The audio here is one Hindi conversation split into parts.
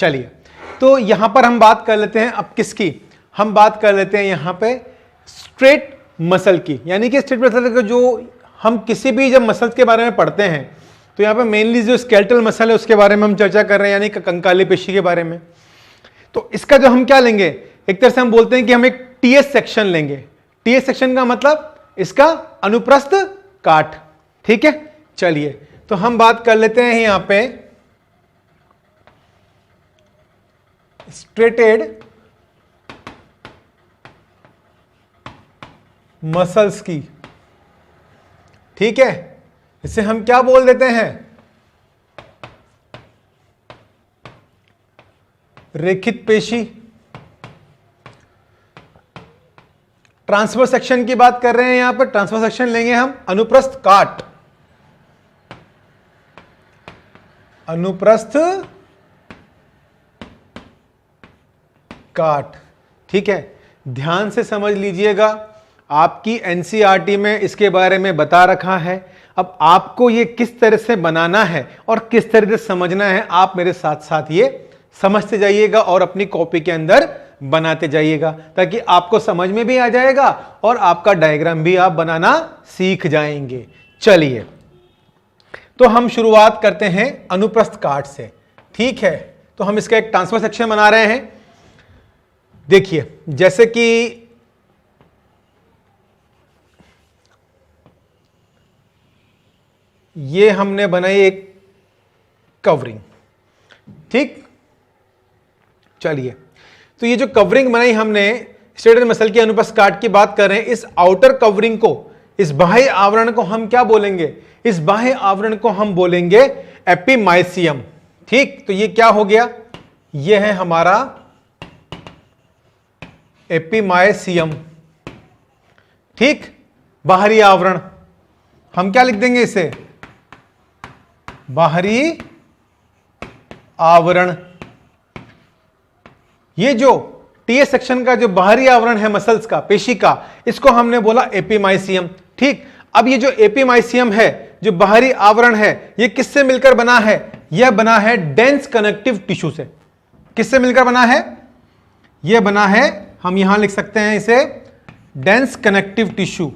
चलिए, तो यहां पर हम बात कर लेते हैं अब किसकी, हम बात कर लेते हैं यहां पे स्ट्रेट मसल की। यानी कि स्ट्रेट मसल का जो हम किसी भी जब मसल्स के बारे में पढ़ते हैं तो यहाँ पे मेनली जो स्केलेटल मसल है उसके बारे में हम चर्चा कर रहे हैं, यानी कंकाली पेशी के बारे में। तो इसका जो हम क्या लेंगे, एक तरह से हम बोलते हैं कि हम एक टीएस सेक्शन लेंगे। टीएस सेक्शन का मतलब इसका अनुप्रस्थ काट। ठीक है, चलिए तो हम बात कर लेते हैं यहां पे स्ट्रेटेड मसल्स की। ठीक है, इसे हम क्या बोल देते हैं, रेखित पेशी। ट्रांसफर सेक्शन की बात कर रहे हैं, यहां पर ट्रांसफर सेक्शन लेंगे हम अनुप्रस्थ काट। अनुप्रस्थ काट। ठीक है, ध्यान से समझ लीजिएगा, आपकी एनसीईआरटी में इसके बारे में बता रखा है। अब आपको ये किस तरह से बनाना है और किस तरह से समझना है, आप मेरे साथ साथ ये समझते जाइएगा और अपनी कॉपी के अंदर बनाते जाइएगा, ताकि आपको समझ में भी आ जाएगा और आपका डायग्राम भी आप बनाना सीख जाएंगे। चलिए, तो हम शुरुआत करते हैं अनुप्रस्थ काट से। ठीक है, तो हम इसका एक ट्रांसफर सेक्शन बना रहे हैं। देखिए, जैसे कि ये हमने बनाई एक कवरिंग। ठीक, चलिए, तो ये जो कवरिंग बनाई हमने स्ट्रेटेड मसल की अनुप्रस्थ काट की बात कर रहे हैं। इस आउटर कवरिंग को, इस बाह्य आवरण को हम क्या बोलेंगे, इस बाह्य आवरण को हम बोलेंगे एपिमाइसियम। ठीक, तो ये क्या हो गया, ये है हमारा एपिमाइसियम। ठीक, बाहरी आवरण हम क्या लिख देंगे इसे, बाहरी आवरण। ये जो टीएस सेक्शन का जो बाहरी आवरण है मसल्स का, पेशी का, इसको हमने बोला एपिमाइसियम। ठीक, अब ये जो एपिमाइसियम है, जो बाहरी आवरण है, ये किससे मिलकर बना है, यह बना है डेंस कनेक्टिव टिश्यू से। किससे मिलकर बना है, यह बना है, हम यहां लिख सकते हैं इसे dense connective tissue.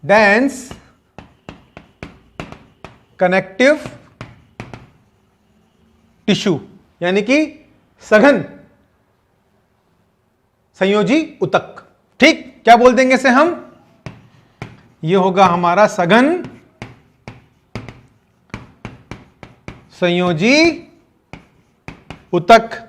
Dense connective tissue यानी कि सघन संयोजी ऊतक। ठीक, क्या बोल देंगे इसे हम, ये होगा हमारा सघन संयोजी ऊतक।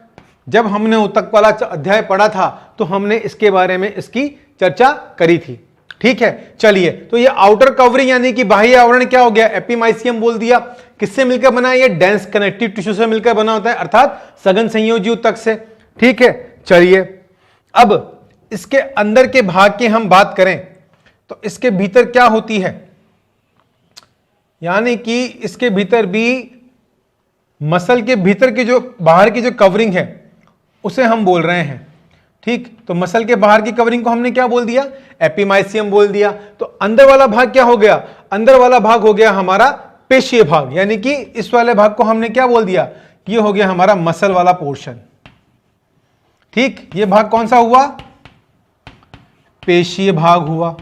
जब हमने ऊतक वाला अध्याय पढ़ा था तो हमने इसके बारे में इसकी चर्चा करी थी। ठीक है, चलिए, तो ये आउटर कवरिंग यानी कि बाह्य आवरण क्या हो गया, एपिमाइसियम बोल दिया। किससे मिलकर बना है, ये डेंस कनेक्टिव टिश्यू से मिलकर बना होता है, अर्थात सघन संयोजी ऊतक से। ठीक है, चलिए, अब इसके अंदर के भाग की हम बात करें तो इसके भीतर क्या होती है, यानी कि इसके भीतर भी मसल के भीतर की जो बाहर की जो कवरिंग है उसे हम बोल रहे हैं। ठीक, तो मसल के बाहर की कवरिंग को हमने क्या बोल दिया, एपिमाइसियम बोल दिया। तो अंदर वाला भाग क्या हो गया, अंदर वाला भाग हो गया हमारा पेशीय भाग, यानी कि इस वाले भाग को हमने क्या बोल दिया, ये हो गया हमारा मसल वाला पोर्शन। ठीक, ये भाग कौन सा हुआ, पेशीय भाग हुआ।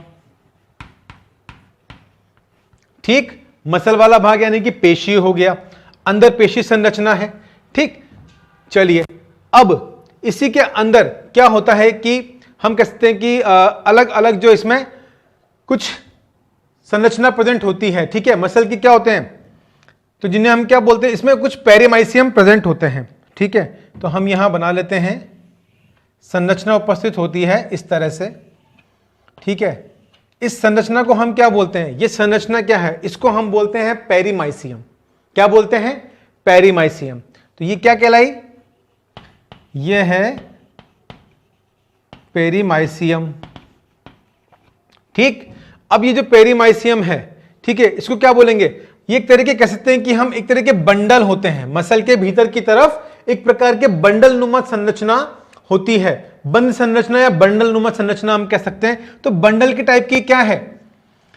ठीक, मसल वाला भाग यानी कि पेशीय हो गया, अंदर पेशी संरचना है। ठीक, चलिए, अब इसी के अंदर क्या होता है कि हम कहते हैं कि अलग अलग जो इसमें कुछ संरचना प्रेजेंट होती है। ठीक है, मसल की क्या होते हैं, तो जिन्हें हम क्या बोलते हैं, इसमें कुछ पेरिमाइसियम प्रेजेंट होते हैं। ठीक है, तो हम यहां बना लेते हैं, संरचना उपस्थित होती है इस तरह से। ठीक है, इस संरचना को हम क्या बोलते हैं, ये संरचना क्या है, इसको हम बोलते हैं पेरिमाइसियम। क्या बोलते हैं, पेरिमाइसियम। तो ये क्या कहलाई, ये है पेरिमाइसियम। ठीक, अब ये जो पेरिमाइसियम है, ठीक है, इसको क्या बोलेंगे, ये एक तरीके कह सकते हैं कि हम एक तरह के बंडल होते हैं, मसल के भीतर की तरफ एक प्रकार के बंडल नुमा संरचना होती है, बंद संरचना या बंडल नुमा संरचना हम कह सकते हैं। तो बंडल के टाइप की क्या है,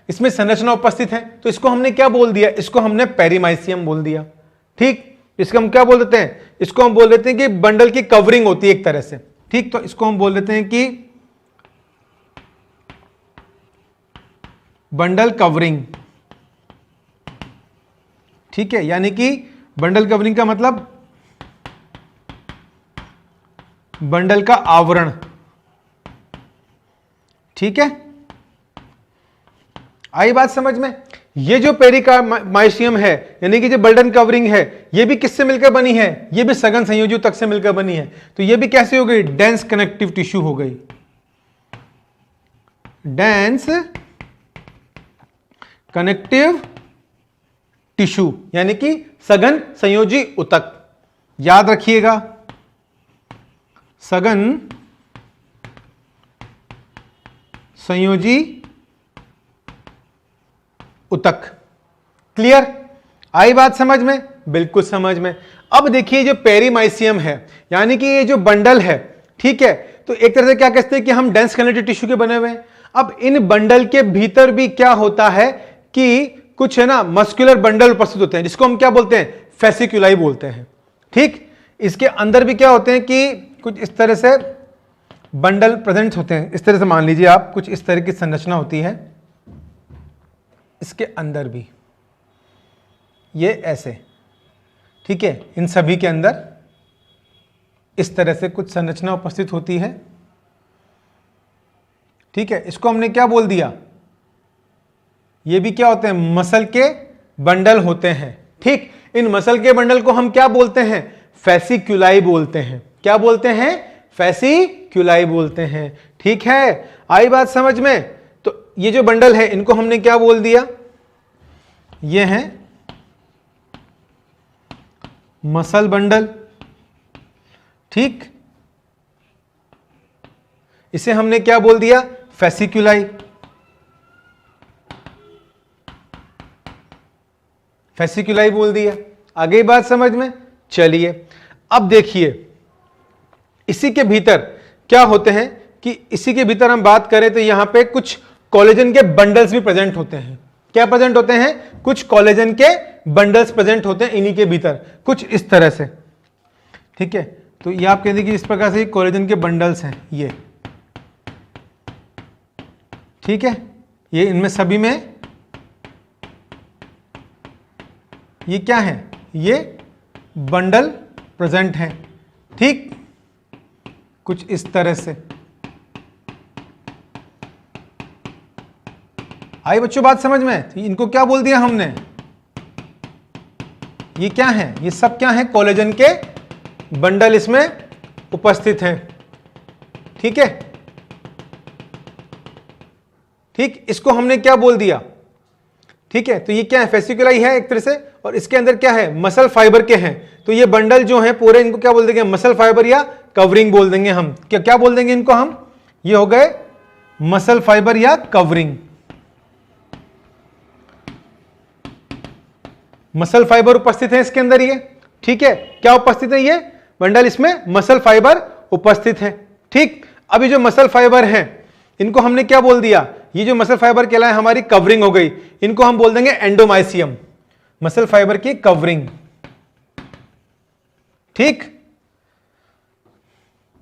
इसमें संरचना उपस्थित है, तो इसको हमने क्या बोल दिया, इसको हमने पेरिमाइसियम बोल दिया। ठीक, इसको हम क्या बोल देते हैं, इसको हम बोल देते हैं कि बंडल की कवरिंग होती है एक तरह से, ठीक। तो इसको हम बोल देते हैं कि बंडल कवरिंग, ठीक है। यानी कि बंडल कवरिंग का मतलब बंडल का आवरण, ठीक है। आई बात समझ में। ये जो पेरिकार्माइशियम है यानी कि जो बंडल कवरिंग है, ये भी किससे मिलकर बनी है, ये भी सघन संयोजी ऊतक से मिलकर बनी है। तो ये भी कैसे हो गई, डेंस कनेक्टिव टिश्यू हो गई, डेंस कनेक्टिव टिश्यू यानी कि सघन संयोजी ऊतक। याद रखिएगा, सघन संयोजी ऊतक। क्लियर, आई बात समझ में, बिल्कुल समझ में। अब देखिए जो पेरीमाइसियम है यानी कि ये जो बंडल है, ठीक है, तो एक तरह से क्या कहते हैं कि हम डेंस कनेक्टिव टिश्यू के बने हुए हैं। अब इन बंडल के भीतर भी क्या होता है कि कुछ है ना मस्कुलर बंडल उपस्थित होते हैं, जिसको हम क्या बोलते हैं, फेसिकुलाई बोलते हैं, ठीक। इसके अंदर भी क्या होते हैं कि कुछ इस तरह से बंडल प्रेजेंट होते हैं। इस तरह से मान लीजिए आप, कुछ इस तरह की संरचना होती है इसके अंदर भी, ये ऐसे, ठीक है। इन सभी के अंदर इस तरह से कुछ संरचना उपस्थित होती है, ठीक है। इसको हमने क्या बोल दिया, ये भी क्या होते हैं, मसल के बंडल होते हैं, ठीक। इन मसल के बंडल को हम क्या बोलते हैं, फेसिक्युलाई बोलते हैं। क्या बोलते हैं, फेसिक्युलाई बोलते हैं, ठीक है। आई बात समझ में। तो ये जो बंडल है इनको हमने क्या बोल दिया, ये हैं मसल बंडल, ठीक। इसे हमने क्या बोल दिया, फेसिक्युलाई, फेसिक्युलाई बोल दिया। आगे बात समझ में। चलिए अब देखिए इसी के भीतर क्या होते हैं कि इसी के भीतर हम बात करें तो यहां पे कुछ कोलेजन के बंडल्स भी प्रेजेंट होते हैं। क्या प्रेजेंट होते हैं, कुछ कोलेजन के बंडल्स प्रेजेंट होते हैं इन्हीं के भीतर, कुछ इस तरह से, ठीक है। तो ये आप कहेंगे कि इस प्रकार से कोलेजन के बंडल्स हैं ये, ठीक है। ये इनमें सभी में ये क्या है, ये बंडल प्रेजेंट हैं, ठीक, कुछ इस तरह से। आई बच्चों बात समझ में। इनको क्या बोल दिया हमने, ये क्या है, ये सब क्या है, कोलेजन के बंडल इसमें उपस्थित हैं, ठीक है, ठीक। इसको हमने क्या बोल दिया, ठीक है। तो ये क्या है, फेसिकुलाई है एक तरह से, और इसके अंदर क्या है, मसल फाइबर के हैं। तो ये बंडल जो है पूरे, इनको क्या बोल देंगे, मसल फाइबर या कवरिंग बोल देंगे हम। क्या क्या बोल देंगे इनको हम, ये हो गए मसल फाइबर या कवरिंग। मसल फाइबर उपस्थित है इसके अंदर, ये ठीक है। क्या उपस्थित है, ये बंडल, इसमें मसल फाइबर उपस्थित है, ठीक। अभी जो मसल फाइबर हैं इनको हमने क्या बोल दिया, ये जो मसल फाइबर कहलाए हमारी कवरिंग हो गई, इनको हम बोल देंगे एंडोमाइसियम, मसल फाइबर की कवरिंग, ठीक।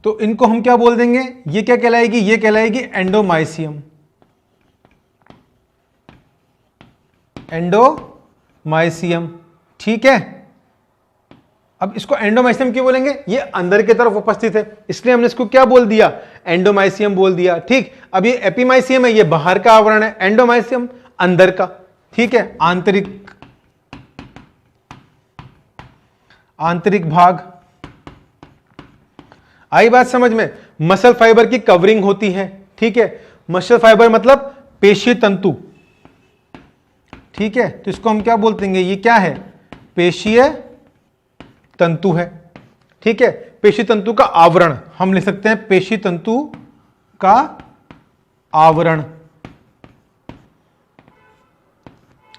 तो इनको हम क्या बोल देंगे, ये क्या कहलाएगी, ये कहलाएगी एंडोमाइसियम, एंडोमाइसियम, ठीक है। अब इसको एंडोमाइसियम क्यों बोलेंगे, ये अंदर की तरफ उपस्थित है इसलिए हमने इसको क्या बोल दिया, एंडोमाइसियम बोल दिया, ठीक। अब ये एपीमाइसियम है, ये बाहर का आवरण है, एंडोमाइसियम अंदर का, ठीक है, आंतरिक, आंतरिक भाग। आई बात समझ में। मसल फाइबर की कवरिंग होती है, ठीक है। मसल फाइबर मतलब पेशीय तंतु, ठीक है। तो इसको हम क्या बोलते हैं, ये क्या है, पेशीय तंतु है, ठीक है। पेशी तंतु का आवरण हम लिख सकते हैं, पेशी तंतु का आवरण।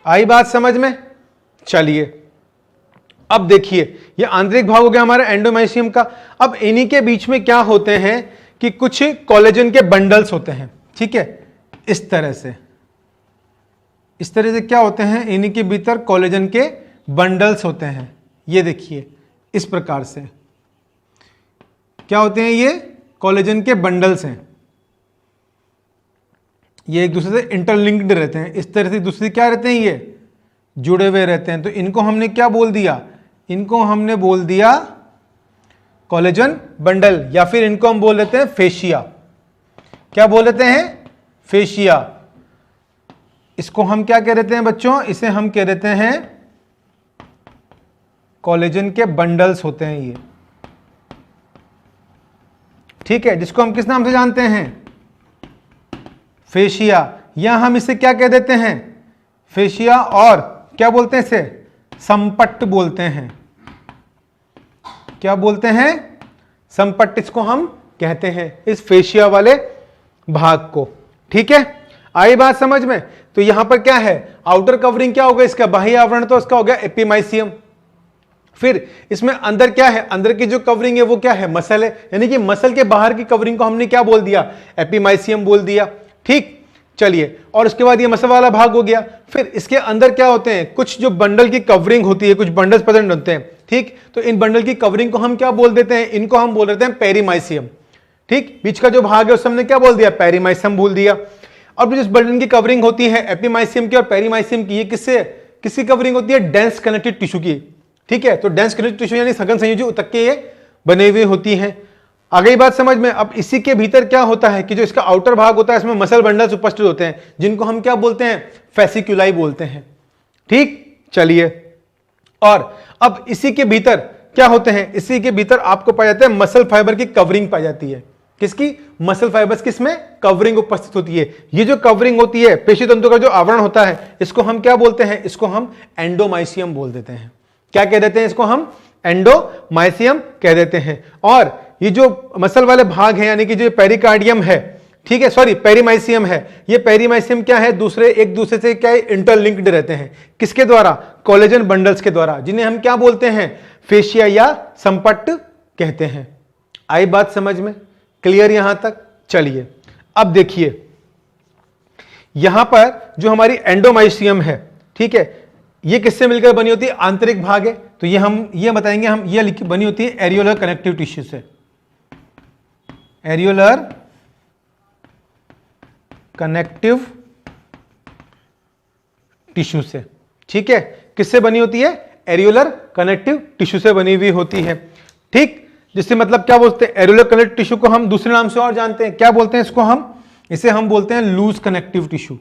आई बात समझ में। चलिए अब देखिए, ये आंतरिक भाग हो गया हमारा एंडोमाइसियम का। अब इन्हीं के बीच में क्या होते हैं कि कुछ कोलेजन के बंडल्स होते हैं, ठीक है, इस तरह से, इस तरह से क्या होते हैं, इन्हीं के भीतर कोलेजन के बंडल्स होते हैं, ये देखिए इस प्रकार से क्या होते हैं, ये कोलेजन के बंडल्स हैं, ये एक दूसरे से इंटरलिंक्ड रहते हैं, इस तरह से दूसरे से क्या रहते हैं, ये जुड़े हुए रहते हैं। तो इनको हमने क्या बोल दिया, इनको हमने बोल दिया कोलेजन बंडल, या फिर इनको हम बोल देते हैं फेशिया। क्या बोल देते हैं, फेशिया। इसको हम क्या कह देते हैं बच्चों, इसे हम कह देते हैं कोलेजन के बंडल्स होते हैं ये, ठीक है, जिसको हम किस नाम से जानते हैं, फेशिया, या हम इसे क्या कह देते हैं, फेशिया, और क्या बोलते हैं इसे, संपट्ट बोलते हैं। क्या बोलते हैं, संपट्ट इसको हम कहते हैं, इस फेशिया वाले भाग को। ठीक है, आई बात समझ में। तो यहां पर क्या है, आउटर कवरिंग क्या होगा इसका, बाह्य आवरण तो इसका हो गया एपिमाइसियम। फिर इसमें अंदर क्या है, अंदर की जो कवरिंग है वो क्या है, मसल है, यानी कि मसल के बाहर की कवरिंग को हमने क्या बोल दिया, एपिमाइसियम बोल दिया। ठीक, चलिए, और उसके बाद ये मसल वाला भाग हो गया। फिर इसके अंदर क्या होते हैं, कुछ जो बंडल की कवरिंग होती है, कुछ बंडल्स प्रेजेंट होते हैं। ठीक, तो इन बंडल की कवरिंग को हम क्या बोल देते हैं, इनको हम बोल देते हैं पेरीमाइसियम। ठीक, बीच का जो भाग है उस हमने क्या बोल दिया, पेरीमाइसियम बोल दिया। अब जिस बंडल की कवरिंग होती है एपिमाइसियम की और पेरीमाइसियम की, ये किसकी कवरिंग होती है, डेंस कनेक्टेड टिश्यू की। ठीक है, तो डेंस कनेक्टेड टिश्यू यानी सघन संयोजी ऊतक के ये बने हुए होती हैं। आ गई बात समझ में। अब इसी के भीतर क्या होता है कि जो इसका आउटर भाग होता है इसमें मसल बंडल्स उपस्थित होते हैं, जिनको हम क्या बोलते हैं, फेसिक्यूलाई बोलते हैं। ठीक, चलिए, और अब इसी के भीतर क्या होते हैं, इसी के भीतर आपको पाया जाता है मसल फाइबर की कवरिंग पाई जाती है। किसकी, मसल फाइबर्स, किसमें, कवरिंग उपस्थित होती है। ये जो कवरिंग होती है, पेशी तंतु का जो आवरण होता है, इसको हम क्या बोलते हैं, इसको हम एंडोमाइसियम बोल देते हैं। क्या कह देते हैं इसको हम, एंडोमाइसियम कह देते हैं। और ये जो मसल वाले भाग हैं, यानी कि जो पेरिकार्डियम है, ठीक है, सॉरी पेरीमाइसियम है, ये पेरीमाइसियम क्या है, एक दूसरे से क्या है, इंटरलिंक्ड रहते हैं। किसके द्वारा, कोलेजन बंडल्स के द्वारा, जिन्हें हम क्या बोलते हैं, फेशिया या संपट्ट कहते हैं। आई बात समझ में, क्लियर यहां तक। चलिए, अब देखिए यहां पर जो हमारी एंडोमाइसियम है, ठीक है, ये किससे मिलकर बनी होती है, आंतरिक भाग है। तो ये बताएंगे हम, ये बनी होती है एरियोलर कनेक्टिव टिश्यू से, एरियोलर कनेक्टिव टिश्यू से। ठीक है, किससे बनी होती है, एरियोलर कनेक्टिव टिश्यू से बनी हुई होती है। ठीक, जिससे मतलब क्या बोलते हैं, एरियोलर कनेक्टिव टिश्यू को हम दूसरे नाम से और जानते हैं, क्या बोलते हैं इसको, इसे हम बोलते हैं लूज कनेक्टिव टिश्यू,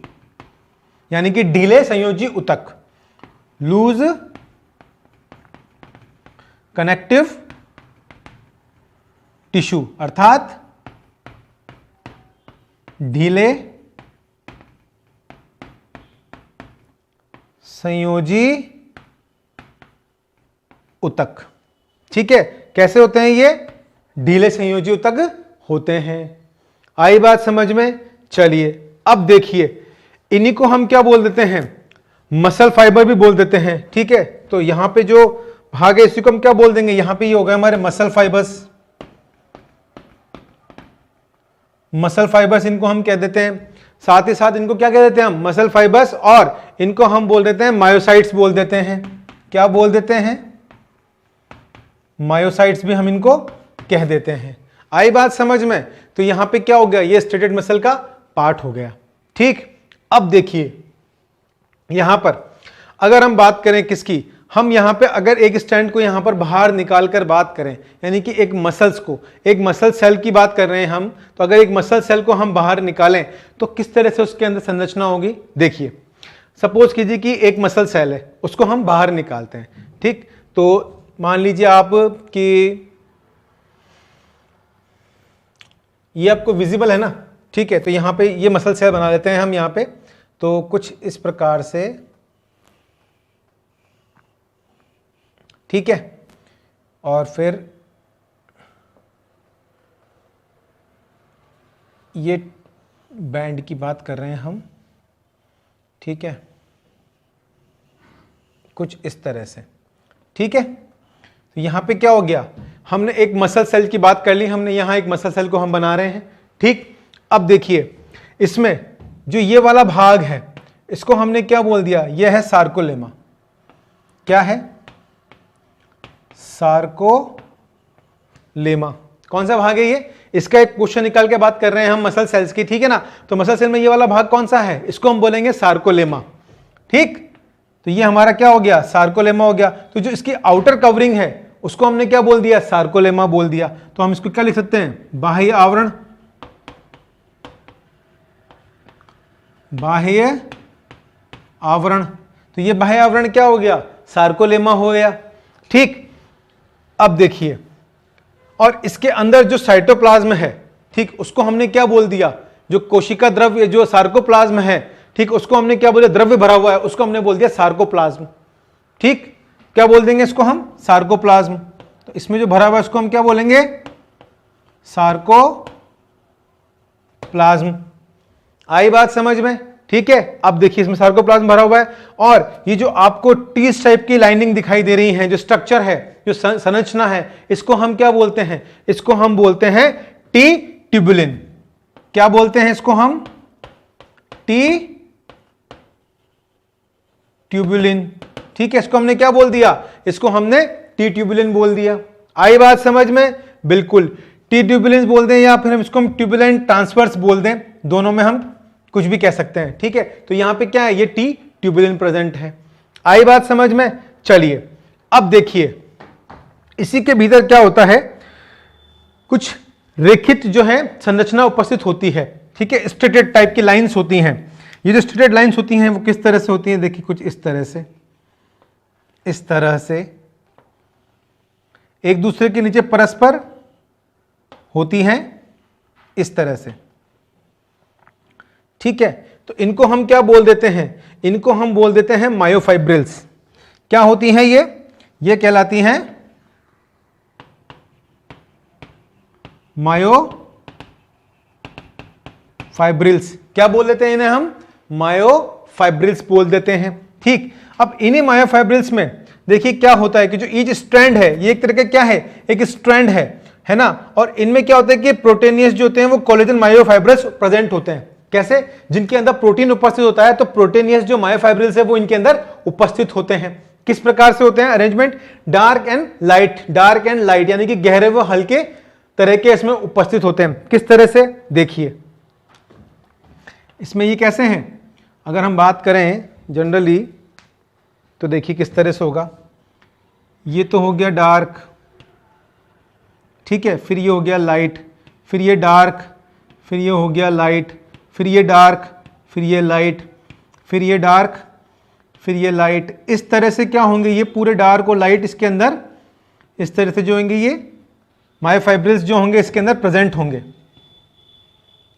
यानी कि ढीले संयोजी ऊतक, लूज कनेक्टिव टिश्यू, अर्थात ढीले संयोजी ऊतक। ठीक है, कैसे होते हैं ये, ढीले संयोजी ऊतक होते हैं। आई बात समझ में। चलिए, अब देखिए, इन्हीं को हम क्या बोल देते हैं, मसल फाइबर भी बोल देते हैं। ठीक है, तो यहां पे जो भाग है इसी को हम क्या बोल देंगे, यहां पे ये हो गए हमारे मसल फाइबर्स, मसल फाइबर्स इनको हम कह देते हैं। साथ ही साथ इनको क्या कह देते हैं हम, मसल फाइबर्स, और इनको हम बोल देते हैं मायोसाइट्स बोल देते हैं। क्या बोल देते हैं, मायोसाइट्स भी हम इनको कह देते हैं। आई बात समझ में। तो यहां पे क्या हो गया, ये स्ट्रेटेड मसल का पार्ट हो गया। ठीक, अब देखिए यहां पर अगर हम बात करें किसकी, हम यहां पे अगर एक स्टैंड को यहां पर बाहर निकाल कर बात करें, यानी कि एक मसल्स को, एक मसल सेल की बात कर रहे हैं हम, तो अगर एक मसल सेल को हम बाहर निकालें तो किस तरह से उसके अंदर संरचना होगी। देखिए, सपोज कीजिए कि एक मसल सेल है, उसको हम बाहर निकालते हैं। ठीक, तो मान लीजिए आप कि ये आपको विजिबल है ना। ठीक है, तो यहां पे ये मसल सेल बना लेते हैं हम यहां पे, तो कुछ इस प्रकार से। ठीक है, और फिर ये बैंड की बात कर रहे हैं हम। ठीक है, कुछ इस तरह से। ठीक है, तो यहां पे क्या हो गया, हमने एक मसल सेल की बात कर ली, हमने यहां एक मसल सेल को हम बना रहे हैं। ठीक, अब देखिए इसमें जो ये वाला भाग है इसको हमने क्या बोल दिया, यह है सार्कोलेमा। क्या है, सार्कोलेमा। कौन सा भाग है ये? इसका एक क्वेश्चन निकाल के बात कर रहे हैं हम मसल सेल्स की, ठीक है ना। तो मसल सेल में ये वाला भाग कौन सा है? इसको हम बोलेंगे सार्कोलेमा, ठीक। तो ये हमारा क्या हो गया? सार्कोलेमा हो गया। तो जो इसकी आउटर कवरिंग है उसको हमने क्या बोल दिया? सार्कोलेमा बोल दिया। तो हम इसको क्या लिख सकते हैं? बाह्य आवरण, बाह्य आवरण। तो ये बाह्य आवरण क्या हो गया? सार्कोलेमा हो गया, ठीक। अब देखिए, और इसके अंदर जो साइटोप्लाज्म है, ठीक, उसको हमने क्या बोल दिया? जो कोशिका द्रव्य, जो सार्कोप्लाज्म है, ठीक, उसको हमने क्या बोला? द्रव्य भरा हुआ है, उसको हमने बोल दिया सार्कोप्लाज्म, ठीक। क्या बोल देंगे इसको हम? सार्कोप्लाज्म। तो इसमें जो भरा हुआ है उसको हम क्या बोलेंगे? सार्कोप्लाज्म। आई बात समझ में? ठीक है। अब देखिए, इसमें सार्कोप्लाज्म भरा हुआ है, और ये जो आपको टीस टाइप की लाइनिंग दिखाई दे रही है, जो स्ट्रक्चर है, जो संरचना है, इसको हम क्या बोलते हैं? इसको हम बोलते हैं टी ट्यूबुलिन। क्या बोलते हैं इसको हम? टी ट्यूबुलिन, ठीक है। इसको हमने क्या बोल दिया? इसको हमने टी ट्यूबुलिन बोल दिया। आई बात समझ में? बिल्कुल। टी ट्यूबुलिन बोल दें या फिर हम इसको ट्यूबुलेंट ट्रांसवर्स बोल दें, दोनों में हम कुछ भी कह सकते हैं, ठीक है। तो यहां पे क्या है? ये टी ट्यूबुलिन प्रेजेंट है। आई बात समझ में? चलिए, अब देखिए इसी के भीतर क्या होता है, कुछ रेखित जो है संरचना उपस्थित होती है, ठीक है। स्ट्रेटेड टाइप की लाइंस होती हैं। ये जो स्ट्रेटेड लाइंस होती हैं वो किस तरह से होती हैं? देखिए, कुछ इस तरह से, इस तरह से एक दूसरे के नीचे परस्पर होती हैं, इस तरह से, ठीक है। तो इनको हम क्या बोल देते हैं? इनको हम बोल देते हैं मायोफाइब्रिल्स। क्या होती हैं ये कहलाती हैं मायोफाइब्रिल्स। क्या बोल देते हैं इन्हें हम? मायोफाइब्रिल्स बोल देते हैं, ठीक। अब इन्हीं मायोफाइब्रिल्स में देखिए क्या होता है कि जो ईच स्ट्रैंड है, ये एक तरह का क्या है? एक स्ट्रैंड है ना। और इनमें क्या होता है कि प्रोटीनियस जो होते हैं वो कोलेजन मायोफाइब्रिल्स प्रेजेंट होते हैं। कैसे? जिनके अंदर प्रोटीन उपस्थित होता है, तो प्रोटीनियस जो मायोफाइब्रिल्स है वो इनके अंदर उपस्थित होते हैं। किस प्रकार से होते हैं? Arrangement dark and light, dark and light, यानी कि गहरे व हल्के तरह के इसमें उपस्थित होते हैं। किस तरह से? देखिए, इसमें ये कैसे हैं? अगर हम बात करें जनरली तो देखिए किस तरह से होगा। ये तो हो गया डार्क, ठीक है, फिर ये हो गया लाइट, फिर ये डार्क, फिर ये हो गया लाइट, फिर ये डार्क, फिर ये लाइट, फिर ये डार्क, फिर ये लाइट। इस तरह से क्या होंगे? ये पूरे डार्क और लाइट इसके अंदर इस तरह से जो होंगे, ये मायोफाइब्रिल्स जो होंगे इसके अंदर प्रेजेंट होंगे।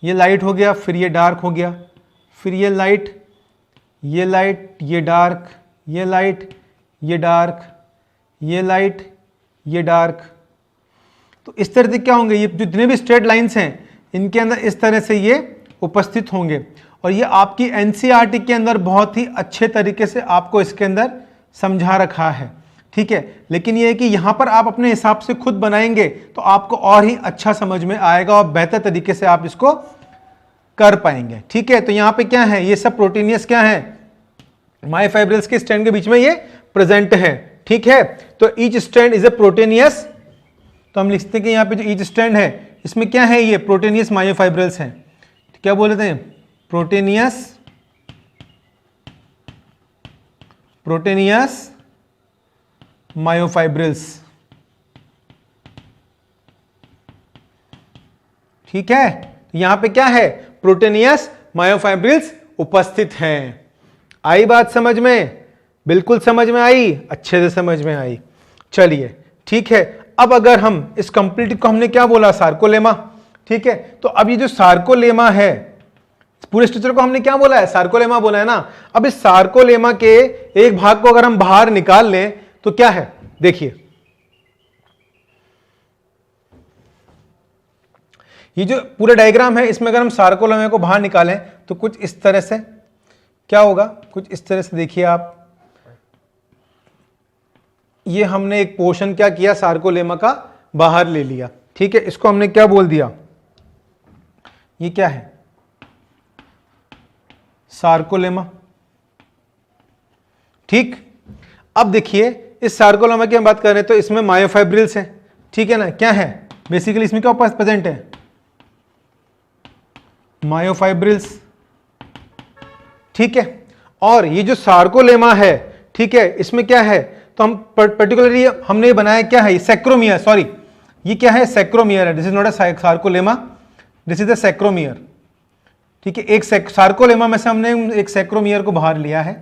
ये लाइट हो गया, फिर ये डार्क हो गया, फिर ये लाइट, ये लाइट, ये डार्क, ये लाइट, ये डार्क, ये लाइट, ये डार्क। तो इस तरह से क्या होंगे? ये जितने भी स्ट्रेट लाइंस हैं इनके अंदर इस तरह से ये उपस्थित होंगे। और ये आपकी एनसीईआरटी के अंदर बहुत ही अच्छे तरीके से आपको इसके अंदर समझा रखा है, ठीक है। लेकिन ये है कि यहाँ पर आप अपने हिसाब से खुद बनाएंगे तो आपको और ही अच्छा समझ में आएगा और बेहतर तरीके से आप इसको कर पाएंगे, ठीक है। तो यहाँ पे क्या है? ये सब प्रोटीनियस क्या है? मायोफाइब्रिल्स के स्ट्रैंड के बीच में ये प्रेजेंट है, ठीक है। तो each strand is a proteinaceous. तो हम लिखते हैं कि यहाँ पे जो ईच स्ट्रैंड है इसमें क्या है? ये प्रोटीनियस मायोफाइब्रिल्स हैं। क्या बोलते हैं? प्रोटीनियस मायोफाइब्रिल्स, ठीक है। यहां पे क्या है? प्रोटीनियस मायोफाइब्रिल्स उपस्थित हैं। आई बात समझ में? बिल्कुल समझ में आई, अच्छे से समझ में आई। चलिए, ठीक है। अब अगर हम इस कंप्लीट को हमने क्या बोला? सार्कोलेमा, ठीक है। तो अब ये जो सार्कोलेमा है, पूरे स्ट्रक्चर को हमने क्या बोला है? सार्कोलेमा बोला है ना। अब इस सार्कोलेमा के एक भाग को अगर हम बाहर निकाल लें तो क्या है? देखिए, ये जो पूरा डायग्राम है इसमें अगर हम सार्कोलेमा को बाहर निकालें तो कुछ इस तरह से क्या होगा? कुछ इस तरह से देखिए आप, ये हमने एक पोर्शन क्या किया? सार्कोलेमा का बाहर ले लिया, ठीक है। इसको हमने क्या बोल दिया? ये क्या है? सार्कोलेमा, ठीक। अब देखिए इस सार्कोलोमा की हम बात कर रहे हैं तो इसमें मायोफाइब्रिल्स है, ठीक है ना, क्या है बेसिकली इसमें क्या प्रेजेंट है, मायोफाइब्रिल्स, ठीक है। और ये जो सार्कोलेमा है, ठीक है, इसमें क्या है, तो हम पर्टिकुलरली हमने बनाया क्या है, सैक्रोमियर, सॉरी ये क्या है, सैक्रोमियर है, this is not a sarcolemma, this is a sarcomere, ठीक है। एक सार्कोलेमा में से हमने एक सैक्रोमियर को बाहर लिया है,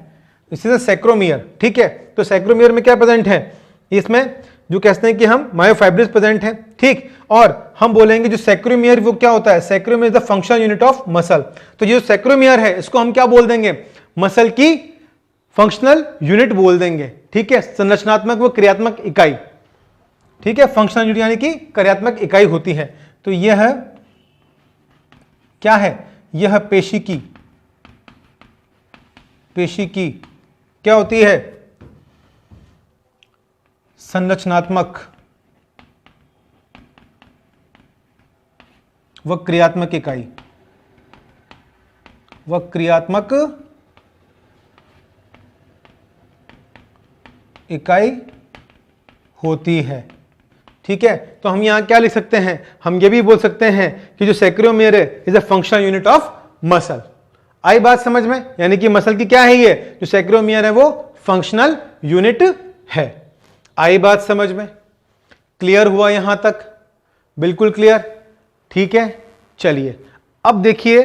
दिस इज अ सैक्रोमियर, ठीक है। तो सैक्रोमियर में क्या प्रेजेंट है, इसमें जो कहते हैं कि हम मायोफाइब्रिल्स प्रेजेंट है, ठीक। और हम बोलेंगे जो सैक्रोमियर वो क्या होता है, sarcomere is the functional unit of muscle. तो जो सैक्रोमियर है इसको हम क्या बोल देंगे, मसल की फंक्शनल यूनिट बोल देंगे, ठीक है, संरचनात्मक व क्रियात्मक इकाई, ठीक है, फंक्शनल यूनिट यानी कि क्रियात्मक इकाई होती है। तो यह क्या है, यह पेशी की क्या होती है, संरचनात्मक व क्रियात्मक इकाई, होती है, ठीक है। तो हम यहां क्या लिख सकते हैं, हम ये भी बोल सकते हैं कि जो सैक्रोमियर है is a functional unit of muscle. आई बात समझ में, यानी कि मसल की क्या है, ये जो सैक्रोमियर है वो फंक्शनल यूनिट है। आई बात समझ में, क्लियर हुआ यहां तक, बिल्कुल क्लियर, ठीक है। चलिए अब देखिए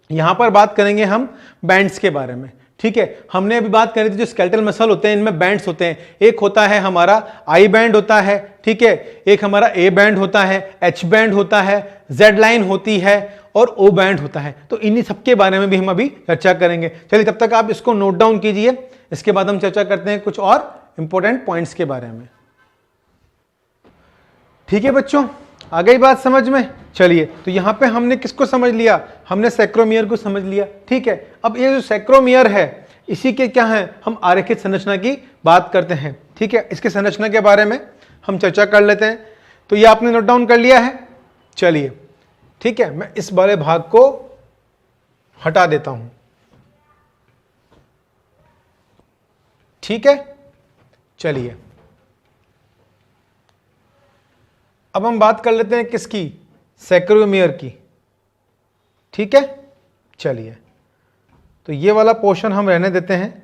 यहां पर बात करेंगे हम बैंड्स के बारे में, ठीक है। हमने अभी बात करी थी जो स्केलेटल मसल होते हैं इनमें बैंड्स होते हैं, एक होता है हमारा आई बैंड होता है, ठीक है, एक हमारा ए बैंड होता है, एच बैंड होता है, जेड लाइन होती है और ओ बैंड होता है। तो इन्हीं सबके बारे में भी हम अभी चर्चा करेंगे। चलिए तब तक आप इसको नोट डाउन कीजिए, इसके बाद हम चर्चा करते हैं कुछ और इंपॉर्टेंट पॉइंट्स के बारे में, ठीक है बच्चों, आ गई बात समझ में। चलिए तो यहां पे हमने किसको समझ लिया, हमने सैक्रोमियर को समझ लिया, ठीक है। अब ये जो सैक्रोमियर है इसी के क्या है, हम आरेखित संरचना की बात करते हैं, ठीक है। इसके संरचना के बारे में हम चर्चा कर लेते हैं। तो ये आपने नोट डाउन कर लिया है, चलिए ठीक है, मैं इस वाले भाग को हटा देता हूं, ठीक है। चलिए अब हम बात कर लेते हैं किसकी, सैक्रोमियर की, ठीक है। चलिए तो ये वाला पोर्शन हम रहने देते हैं,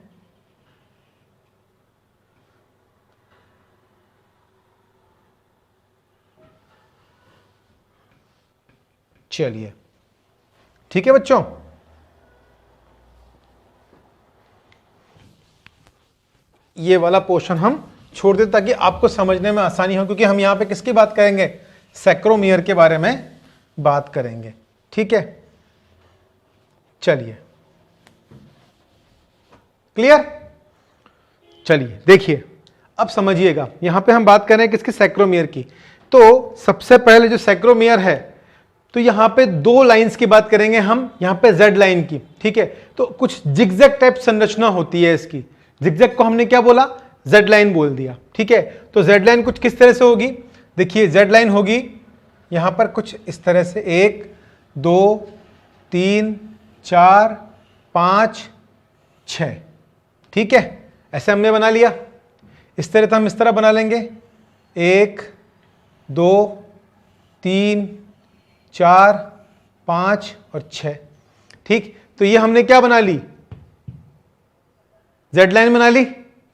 चलिए ठीक है बच्चों। ये वाला पोर्शन हम छोड़ दें ताकि आपको समझने में आसानी हो, क्योंकि हम यहां पे किसकी बात करेंगे, सैक्रोमियर के बारे में बात करेंगे, ठीक है। चलिए क्लियर, चलिए देखिए अब समझिएगा, यहां पे हम बात कर रहे हैं किसकी, सैक्रोमियर की। तो सबसे पहले जो सैक्रोमियर है, तो यहां पे दो लाइंस की बात करेंगे हम, यहां पे जेड लाइन की, ठीक है। तो कुछ जिगजैग टाइप संरचना होती है इसकी, जिगजैग को हमने क्या बोला, जेड लाइन बोल दिया, ठीक है। तो जेड लाइन कुछ किस तरह से होगी, देखिए जेड लाइन होगी यहां पर कुछ इस तरह से, 1 2 3 4 5 6, ठीक है, ऐसे हमने बना लिया। इस तरह तो हम इस तरह बना लेंगे, 1 2 3 4 5 और 6, ठीक। तो ये हमने क्या बना ली, जेड लाइन बना ली,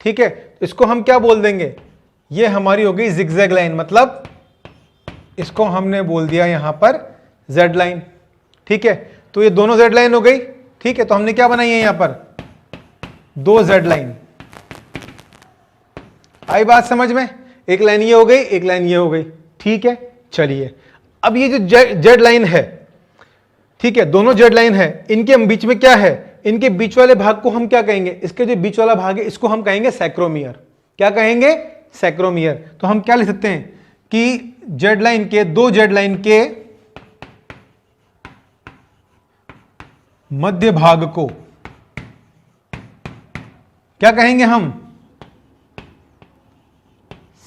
ठीक है। तो इसको हम क्या बोल देंगे, ये हमारी हो गई जिगजैग लाइन, मतलब इसको हमने बोल दिया यहां पर जेड लाइन, ठीक है। तो ये दोनों जेड लाइन हो गई, ठीक है। तो हमने क्या बनाई है यहां पर, 2 जेड लाइन। आई बात समझ में, एक लाइन ये हो गई, एक लाइन ये हो गई, ठीक है। चलिए अब ये जो जेड लाइन है, ठीक है, दोनों जेड लाइन है, इनके बीच में क्या है, इनके बीच वाले भाग को हम क्या कहेंगे, इसके जो बीच वाला भाग है इसको हम कहेंगे सैक्रोमियर। क्या कहेंगे, सैक्रोमियर। तो हम क्या लिख सकते हैं कि जेड लाइन के, दो जेड लाइन के मध्य भाग को क्या कहेंगे हम,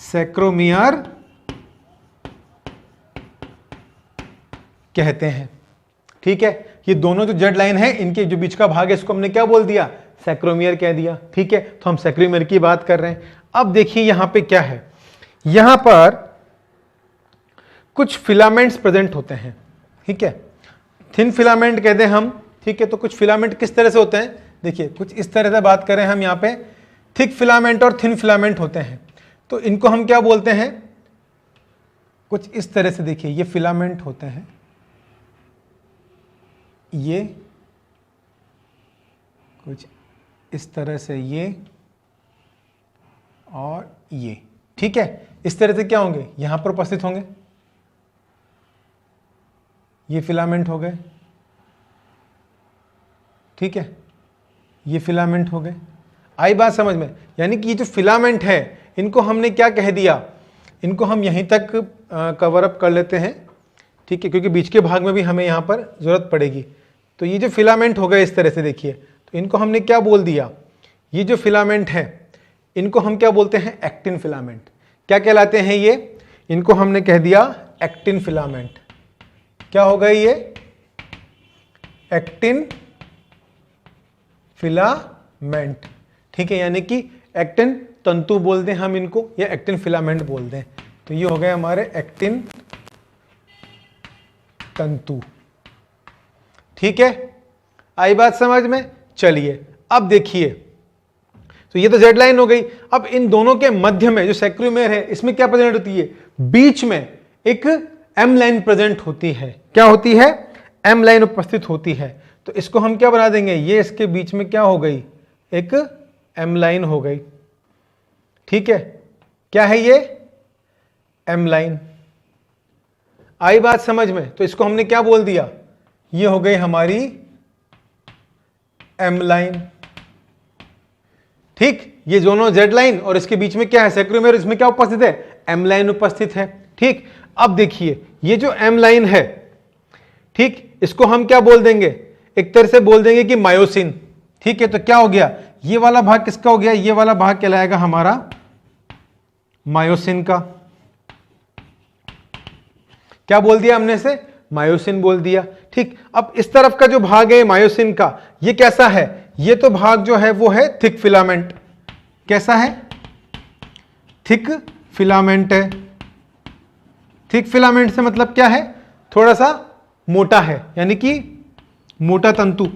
सैक्रोमियर कहते हैं, ठीक है। ये दोनों जो जेड लाइन है इनके जो बीच का भाग है इसको हमने क्या बोल दिया, सैक्रोमियर कह दिया, ठीक है, तो हम सैक्रोमियर की बात कर रहे हैं। अब देखिए यहां पे क्या है, यहां पर कुछ फिलामेंट्स प्रेजेंट होते हैं, ठीक है, थिन फिलामेंट कहते हैं हम, ठीक है। तो कुछ फिलामेंट किस तरह से होते हैं, देखिए कुछ इस तरह से बात करें हम, यहां पे थिक फिलामेंट और थिन फिलामेंट होते हैं। तो इनको हम क्या बोलते हैं, कुछ इस तरह से, देखिए ये फिलामेंट होते हैं, ये कुछ इस तरह से, ये और ये, ठीक है, इस तरह से क्या होंगे, यहां पर उपस्थित होंगे, ये फिलामेंट हो गए, ठीक है, ये फिलामेंट हो गए। आई बात समझ में, यानी कि ये जो फिलामेंट है इनको हमने क्या कह दिया, इनको हम यहीं तक कवर अप कर लेते हैं, ठीक है, क्योंकि बीच के भाग में भी हमें यहाँ पर जरूरत पड़ेगी। तो ये जो फिलामेंट हो गए इस तरह से, देखिए, तो इनको हमने क्या बोल दिया, ये जो फिलामेंट है इनको हम क्या बोलते हैं, एक्टिन फिलामेंट। क्या कहलाते हैं ये, इनको हमने कह दिया एक्टिन फिलामेंट। क्या हो गए ये, एक्टिन फिलामेंट, ठीक है, यानी कि एक्टिन तंतु बोल दें हम इनको, या एक्टिन फिलामेंट बोल दें। तो ये हो गए हमारे एक्टिन तंतु, ठीक है, आई बात समझ में। चलिए अब देखिए, तो ये तो जेड लाइन हो गई। अब इन दोनों के मध्य में जो सैक्रोमियर है, इसमें क्या प्रेजेंट होती है, बीच में एक एम लाइन प्रेजेंट होती है। क्या होती है, एम लाइन उपस्थित होती है। तो इसको हम क्या बना देंगे, ये इसके बीच में क्या हो गई, एक एम लाइन हो गई, ठीक है, क्या है ये, एम लाइन। आई बात समझ में। तो इसको हमने क्या बोल दिया, ये हो गई हमारी एम लाइन, ठीक। ये दोनों जेड लाइन और इसके बीच में क्या है, सैक्रोमियर, इसमें क्या उपस्थित है, एम लाइन उपस्थित है, ठीक। अब देखिए ये जो एम लाइन है, ठीक, इसको हम क्या बोल देंगे, एक तरह से बोल देंगे कि मायोसिन, ठीक है। तो क्या हो गया, ये वाला भाग किसका हो गया, ये वाला भाग कहलाएगा हमारा मायोसिन का। क्या बोल दिया हमने से, मायोसिन बोल दिया, ठीक। अब इस तरफ का जो भाग है मायोसिन का, ये कैसा है, ये तो भाग जो है वो है थिक फिलामेंट। कैसा है, थिक फिलामेंट है। थिक फिलामेंट से मतलब क्या है, थोड़ा सा मोटा है, यानी कि मोटा तंतु,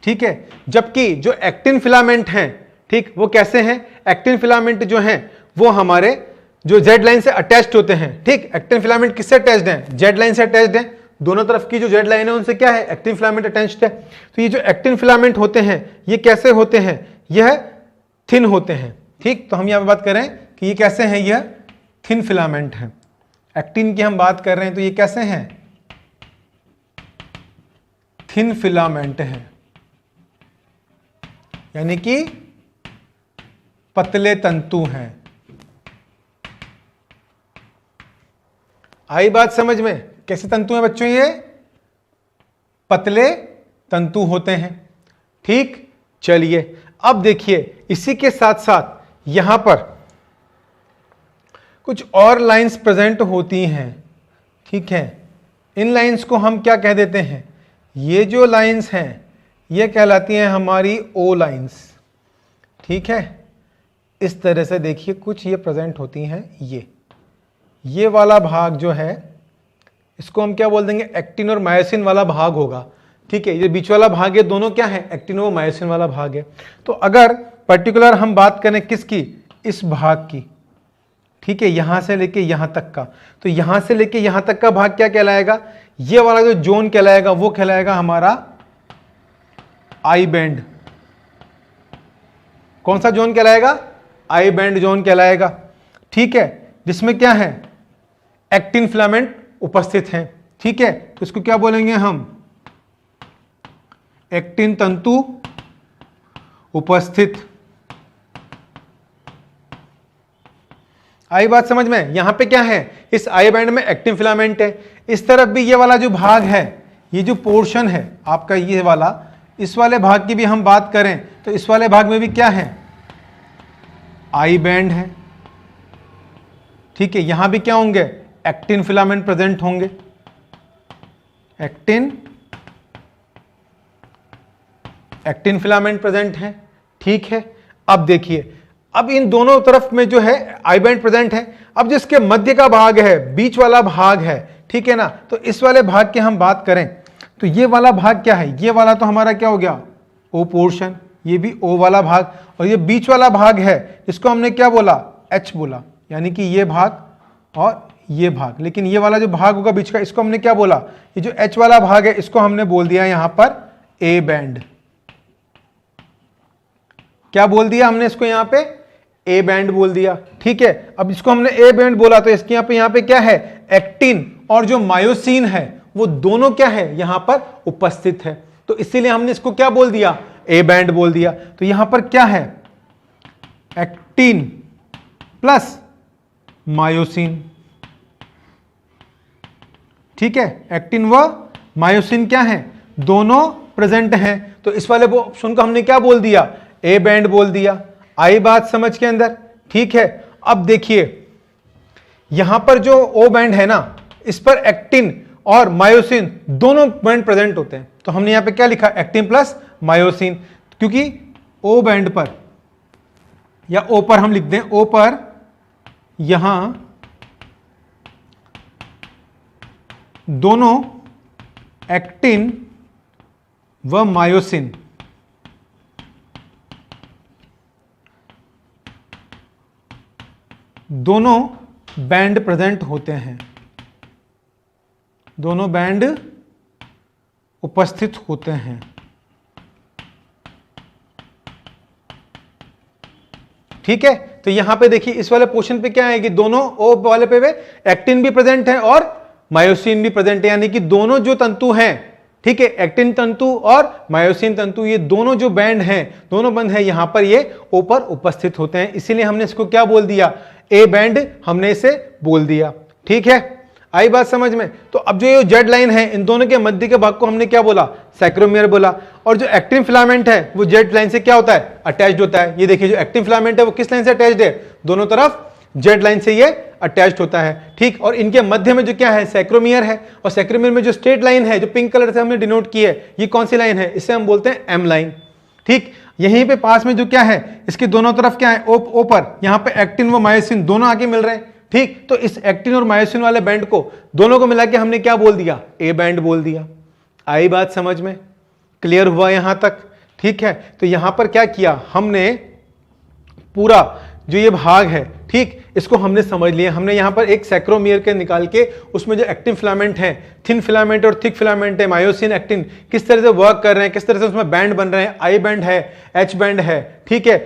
ठीक है। जबकि जो एक्टिन फिलामेंट हैं, ठीक, वो कैसे हैं, एक्टिन फिलामेंट जो हैं वो हमारे जो जेड लाइन से अटैच्ड होते हैं, ठीक। एक्टिन फिलामेंट किससे अटैच्ड हैं, जेड लाइन से अटैच्ड हैं। दोनों तरफ की जो जेड लाइन है उनसे क्या है, एक्टिन फिलामेंट अटैच्ड है। तो ये जो एक्टिन फिलामेंट होते हैं ये कैसे होते हैं, यह थिन होते हैं, ठीक। तो हम यहां पर बात करें कि ये कैसे हैं, यह थिन फिलामेंट है। एक्टिन की हम बात कर रहे हैं तो ये कैसे हैं, थिन फिलामेंट है, यानी कि पतले तंतु हैं। आई बात समझ में, कैसे तंतु हैं बच्चों, ये पतले तंतु होते हैं, ठीक। चलिए अब देखिए इसी के साथ साथ यहां पर कुछ और लाइंस प्रेजेंट होती हैं, ठीक है। इन लाइंस को हम क्या कह देते हैं, ये जो लाइंस हैं ये कहलाती हैं हमारी ओ लाइंस, ठीक है। इस तरह से देखिए कुछ ये प्रेजेंट होती हैं, ये वाला भाग जो है इसको हम क्या बोल देंगे, एक्टिन और मायोसिन वाला भाग होगा, ठीक है। ये बीच वाला भाग है, दोनों क्या है, एक्टिन और मायोसिन वाला भाग है। तो अगर पर्टिकुलर हम बात करें किसकी, इस भाग की, ठीक है, यहां से लेके यहां तक का, तो यहां से लेके यहां तक का भाग क्या कहलाएगा, ये वाला जो जोन कहलाएगा वो कहलाएगा हमारा आई बैंड। कौन सा जोन कहलाएगा, आई बैंड जोन कहलाएगा, ठीक है, जिसमें क्या है, एक्टिन फिलामेंट उपस्थित हैं, ठीक है। तो इसको क्या बोलेंगे हम, एक्टिन तंतु उपस्थित। आई बात समझ में। यहां पे क्या है, इस आई बैंड में एक्टिन फिलामेंट है, इस तरफ भी ये वाला जो भाग है, ये जो पोर्शन है आपका ये वाला, इस वाले भाग की भी हम बात करें तो इस वाले भाग में भी क्या है, आई बैंड है, ठीक है। यहां भी क्या होंगे, एक्टिन फिलामेंट प्रेजेंट होंगे, एक्टिन एक्टिन फिलामेंट प्रेजेंट है, ठीक है। अब देखिए, अब इन दोनों तरफ में जो है आई बैंड प्रेजेंट है। अब जिसके मध्य का भाग है, बीच वाला भाग है, ठीक है ना, तो इस वाले भाग की हम बात करें तो ये वाला भाग क्या है, ये वाला तो हमारा क्या हो गया, ओ पोर्शन, ये भी ओ वाला भाग, और ये बीच वाला भाग है इसको हमने क्या बोला, एच बोला, यानी कि ये भाग और ये भाग। लेकिन ये वाला जो भाग होगा बीच का, इसको हमने क्या बोला, ये जो एच वाला भाग है इसको हमने बोल दिया यहां पर ए बैंड। क्या बोल दिया हमने इसको, यहां पे ए बैंड बोल दिया, ठीक है। अब इसको हमने ए बैंड बोला तो इसके यहां पे क्या है, एक्टिन और जो मायोसिन है वो दोनों क्या है, यहां पर उपस्थित है, तो इसीलिए हमने इसको क्या बोल दिया, ए बैंड बोल दिया। तो यहां पर क्या है, एक्टिन प्लस मायोसिन, ठीक है। एक्टिन व मायोसिन क्या है, दोनों प्रेजेंट हैं, तो इस वाले ऑप्शन को हमने क्या बोल दिया, ए बैंड बोल दिया। आई बात समझ के अंदर, ठीक है। अब देखिए यहां पर जो ओ बैंड है ना, इस पर एक्टिन और मायोसिन दोनों बैंड प्रेजेंट होते हैं, तो हमने यहां पे क्या लिखा, एक्टिन प्लस मायोसिन, क्योंकि ओ बैंड पर या ओ पर हम लिख दें, ओ पर यहां दोनों एक्टिन व मायोसिन दोनों बैंड प्रेजेंट होते हैं, दोनों बैंड उपस्थित होते हैं, ठीक है। तो यहां पे देखिए इस वाले पोर्शन पे क्या है कि दोनों ओ वाले पे वे एक्टिन भी प्रेजेंट है और मायोसिन भी प्रेजेंट है, यानी कि दोनों जो तंतु हैं, ठीक है, एक्टिन तंतु और मायोसिन तंतु, ये दोनों जो बैंड हैं, दोनों बंद है, यहां पर ये ओ पर उपस्थित होते हैं, इसीलिए हमने इसको क्या बोल दिया, ए बैंड हमने इसे बोल दिया, ठीक है। आई बात समझ में। तो अब जो ये जेड लाइन है, इन दोनों के मध्य के भाग को हमने क्या बोला, सैक्रोमियर बोला, और जो एक्टिन फिलामेंट है वो जेड लाइन से क्या होता है, अटैच्ड होता है। ये देखिए जो एक्टिन फिलामेंट है वो किस लाइन से अटैच्ड है, दोनों तरफ जेड लाइन से ये अटैच्ड होता है, ठीक। और इनके मध्य में जो क्या है, सैक्रोमियर है, और सैक्रोमियर में जो स्ट्रेट लाइन है जो पिंक कलर से हमने डिनोट की है, ये कौन सी लाइन है, इसे हम बोलते हैं एम लाइन, ठीक। यहीं पे पास में जो क्या है, इसके दोनों तरफ क्या है, ओ पर यहां पे एक्टिन व मायोसिन दोनों आके मिल रहे हैं, ठीक। तो इस एक्टिन और मायोसिन वाले बैंड को दोनों को मिला के हमने क्या बोल दिया, ए बैंड बोल दिया। आई बात समझ में, क्लियर हुआ यहां तक, ठीक है। तो यहां पर क्या किया हमने, पूरा जो ये भाग है, ठीक, इसको हमने समझ लिया। हमने यहां पर एक सैक्रोमियर के निकाल के उसमें जो एक्टिन फिलामेंट है, थिन फिलामेंट और थिक फिलामेंट है, मायोसिन एक्टिन किस तरह से वर्क कर रहे हैं, किस तरह से उसमें बैंड बन रहे हैं, आई बैंड है, एच बैंड है, ठीक है,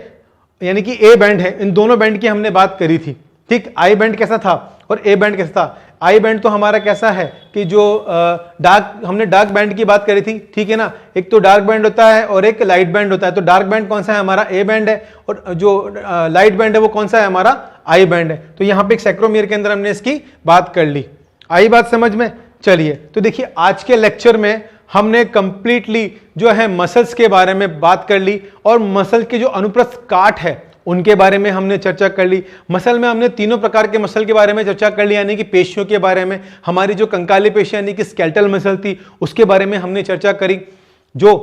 यानी कि ए बैंड है, इन दोनों बैंड की हमने बात करी थी, ठीक। आई बैंड कैसा था और ए बैंड कैसा था। आई बैंड तो हमारा कैसा है कि जो हमने डार्क बैंड की बात करी थी, ठीक है ना, एक तो डार्क बैंड होता है और एक लाइट बैंड होता है। तो डार्क बैंड कौन सा है, हमारा ए बैंड है, और जो लाइट बैंड है वो कौन सा है, हमारा आई बैंड है। तो यहां पे एक सैक्रोमियर के अंदर हमने इसकी बात कर ली। आई बात समझ में। चलिए तो देखिए आज के लेक्चर में हमने कंप्लीटली जो है मसल्स के बारे में बात कर ली, और मसल के जो अनुप्रस्थ काट है उनके बारे में हमने चर्चा कर ली। मसल में हमने तीनों प्रकार के मसल के बारे में चर्चा कर ली, यानी कि पेशियों के बारे में, हमारी जो कंकाली पेशी यानी कि स्केलेटल मसल थी उसके बारे में हमने चर्चा करी, जो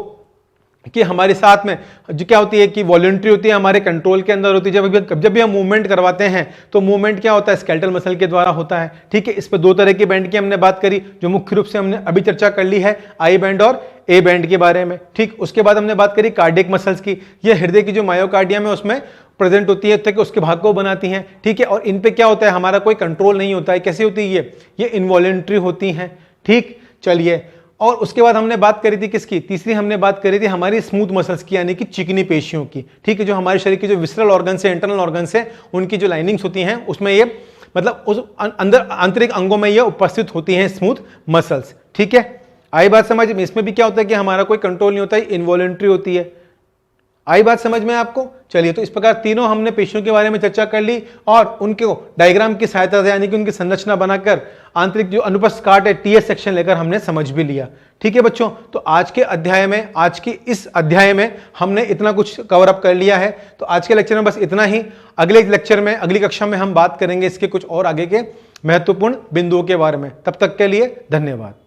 कि हमारे साथ में जो क्या होती है कि वॉलंटरी होती है, हमारे कंट्रोल के अंदर होती है। जब भी हम मूवमेंट करवाते हैं तो मूवमेंट क्या होता है, स्केलेटल मसल के द्वारा होता है, ठीक है। इस पर दो तरह के बैंड की हमने बात करी, जो मुख्य रूप से हमने अभी चर्चा कर ली है, आई बैंड और ए बैंड के बारे में, ठीक। उसके बाद हमने बात करी कार्डियक मसल्स की, ये हृदय की जो मायोकार्डियम है उसमें प्रेजेंट होती है, तक उसके भाग को बनाती हैं, ठीक है। और इन पे क्या होता है, हमारा कोई कंट्रोल नहीं होता है। कैसी होती है ये इनवॉलेंट्री होती हैं, ठीक। चलिए, और उसके बाद हमने बात करी थी किसकी, तीसरी हमने बात करी थी हमारी स्मूथ मसल्स की, यानी कि चिकनी पेशियों की, ठीक है। जो हमारे शरीर की जो विसरल ऑर्गन से, इंटरनल ऑर्गन से, उनकी जो लाइनिंग्स होती हैं उसमें ये मतलब उस अंदर आंतरिक अंगों में ये उपस्थित होती हैं स्मूथ मसल्स, ठीक है। आई बात समझ में। इसमें भी क्या होता है कि हमारा कोई कंट्रोल नहीं होता है, इनवॉलेंट्री होती है। आई बात समझ में आपको। चलिए, तो इस प्रकार तीनों हमने पेशियों के बारे में चर्चा कर ली, और उनको डायग्राम की सहायता से यानी कि उनकी संरचना बनाकर आंतरिक जो अनुप्रस्थ काट है, टीएस सेक्शन लेकर हमने समझ भी लिया, ठीक है बच्चों। तो आज के अध्याय में, आज की इस अध्याय में हमने इतना कुछ कवर अप कर लिया है। तो आज के लेक्चर में बस इतना ही। अगले लेक्चर में, अगली कक्षा में हम बात करेंगे इसके कुछ और आगे के महत्वपूर्ण बिंदुओं के बारे में। तब तक के लिए धन्यवाद।